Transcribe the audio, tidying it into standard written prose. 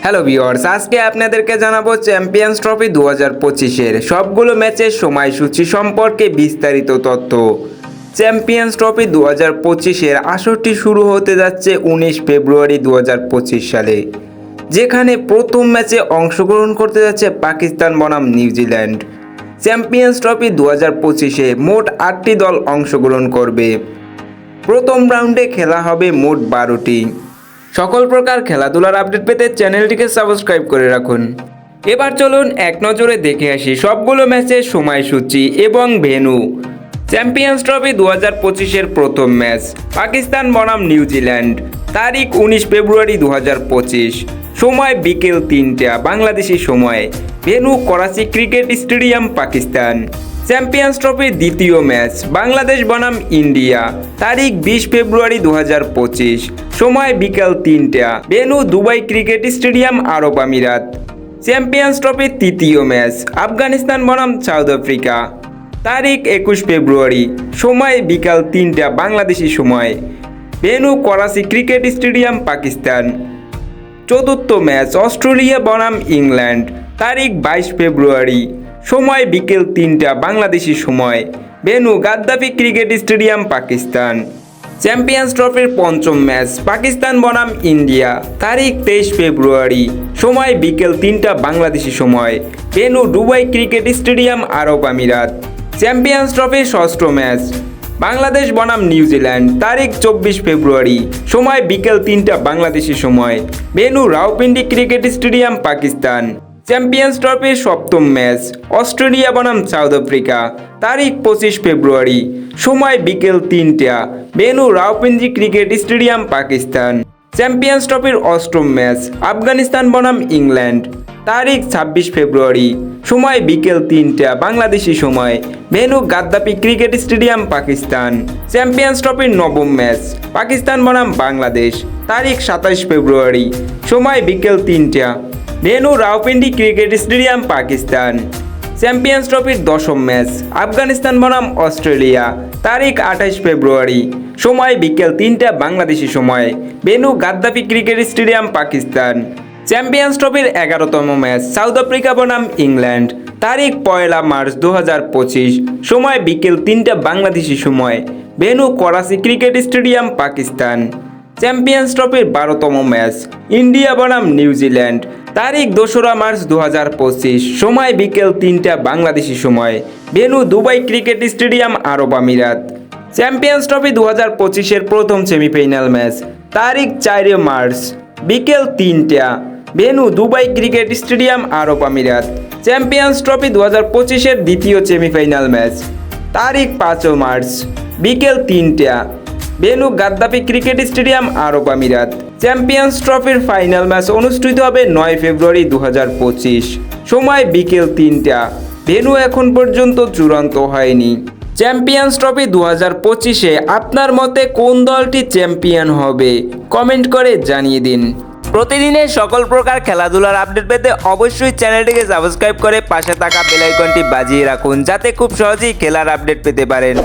Hello viewers, আজকে আপনাদেরকে জানাবো চ্যাম্পিয়ন্স ট্রফি 2025-এর সবগুলো ম্যাচের সময়সূচি সম্পর্কে বিস্তারিত তথ্য। চ্যাম্পিয়ন্স ট্রফি 2025-এর আসরটি শুরু হতে যাচ্ছে 19 ফেব্রুয়ারি 2025 সালে, যেখানে প্রথম ম্যাচে অংশগ্রহণ করতে যাচ্ছে পাকিস্তান বনাম নিউজিল্যান্ড। চ্যাম্পিয়ন্স ট্রফি 2025-এ মোট 8টি দল অংশগ্রহণ করবে। প্রথম রাউন্ডে খেলা হবে মোট 12টি। সকল প্রকার খেলাধুলার আপডেট পেতে চ্যানেলটিকে সাবস্ক্রাইব করে রাখুন। এবার চলুন এক নজরে দেখে আসি সবগুলো ম্যাচের সময়সূচি এবং ভেন্যু। চ্যাম্পিয়ন্স ট্রফি 2025-এর প্রথম ম্যাচ পাকিস্তান বনাম নিউজিল্যান্ড, তারিখ 19 ফেব্রুয়ারি 2025, সময় বিকেল 3টা বাংলাদেশি সময়, venue Karachi cricket stadium, Pakistan. Champions ট্রফির দ্বিতীয় ম্যাচ বাংলাদেশ বনাম ইন্ডিয়া, তারিখ 20 ফেব্রুয়ারি 2025, সময় বিকাল 3টা, ভেন্যু দুবাই ক্রিকেট স্টেডিয়াম, আরব আমিরাত। চ্যাম্পিয়ন্স ট্রফির তৃতীয় ম্যাচ আফগানিস্তান বনাম সাউথ আফ্রিকা, তারিখ 21 ফেব্রুয়ারি, সময় বিকাল 3টা বাংলাদেশি সময়, venue Karachi cricket stadium, Pakistan. চতুর্থ ম্যাচ অস্ট্রেলিয়া বনাম ইংল্যান্ড, তারিখ 22 ফেব্রুয়ারি, সময় বিকেল 3টা বাংলাদেশি সময়, venue Gaddafi cricket stadium, Pakistan. Champions ট্রফির পঞ্চম ম্যাচ পাকিস্তান বনাম ইন্ডিয়া, তারিখ 23 ফেব্রুয়ারি, সময় বিকেল 3টা বাংলাদেশি সময়, ভেন্যু দুবাই ক্রিকেট স্টেডিয়াম, আরব আমিরাত। চ্যাম্পিয়ন্স ট্রফির ষষ্ঠ ম্যাচ বাংলাদেশ বনাম নিউজিল্যান্ড, তারিখ 24 ফেব্রুয়ারি, সময় বিকেল 3টা বাংলাদেশি সময়, venue Rawalpindi cricket stadium, Pakistan. Champions ট্রফির সপ্তম ম্যাচ অস্ট্রেলিয়া বনাম সাউথ আফ্রিকা, তারিখ 25 ফেব্রুয়ারি, সময় বিকেল 3টা, venue Rawalpindi cricket stadium, Pakistan. Champions ট্রফির অষ্টম ম্যাচ আফগানিস্তান বনাম ইংল্যান্ড, তারিখ 26 ফেব্রুয়ারি, সময় বিকেল 3টা বাংলাদেশি সময়, venue Gaddafi cricket stadium, Pakistan. Champions ট্রফির নবম ম্যাচ পাকিস্তান বনাম বাংলাদেশ, তারিখ 27 ফেব্রুয়ারি, সময় বিকেল 3টা, venue Rawalpindi cricket stadium, Pakistan. Champions ট্রফির দশম ম্যাচ আফগানিস্তান বনাম অস্ট্রেলিয়া, তারিখ 28 ফেব্রুয়ারি, সময় বিকেল 3টা বাংলাদেশি সময়, venue Gaddafi cricket stadium, Pakistan. Champions ট্রফির 11তম ম্যাচ সাউথ আফ্রিকা বনাম ইংল্যান্ড, তারিখ 1 মার্চ 2025, সময় বিকেল 3টা বাংলাদেশি সময়, venue Karachi cricket stadium, Pakistan. Champions ট্রফির 12তম ম্যাচ ইন্ডিয়া বনাম নিউজিল্যান্ড, তারিখ 2 মার্চ 2025, সময় বিকেল 3টা বাংলাদেশি সময়, ভেন্যু দুবাই ক্রিকেট স্টেডিয়াম, আরব আমিরাত। চ্যাম্পিয়ন্স ট্রফি 2025-এর প্রথম সেমিফাইনাল ম্যাচ, তারিখ 4 মার্চ, বিকেল 3টা, ভেন্যু দুবাই ক্রিকেট স্টেডিয়াম, আরব আমিরাত। চ্যাম্পিয়ন্স ট্রফি 2025-এর দ্বিতীয় সেমিফাইনাল ম্যাচ, তারিখ 5 মার্চ, বিকেল 3টা, ভেন্যু গাদ্দাফি ক্রিকেট স্টেডিয়াম, আরব আমিরাত। চ্যাম্পিয়ন্স ট্রফির ফাইনাল ম্যাচ অনুষ্ঠিত হবে 9 ফেব্রুয়ারি 2025, সময় বিকেল 3টা, ভেন্যু এখন পর্যন্ত চূড়ান্ত হয়নি। চ্যাম্পিয়ন্স ট্রফি 2025-এ আপনার মতে কোন দলটি চ্যাম্পিয়ন হবে কমেন্ট করে জানিয়ে দিন। প্রতিদিনের সকল প্রকার খেলাধুলার আপডেট পেতে অবশ্যই চ্যানেলটিকে সাবস্ক্রাইব করে পাশে থাকা বেল আইকনটি বাজিয়ে রাখুন, যাতে খুব সহজেই খেলার আপডেট পেতে পারেন।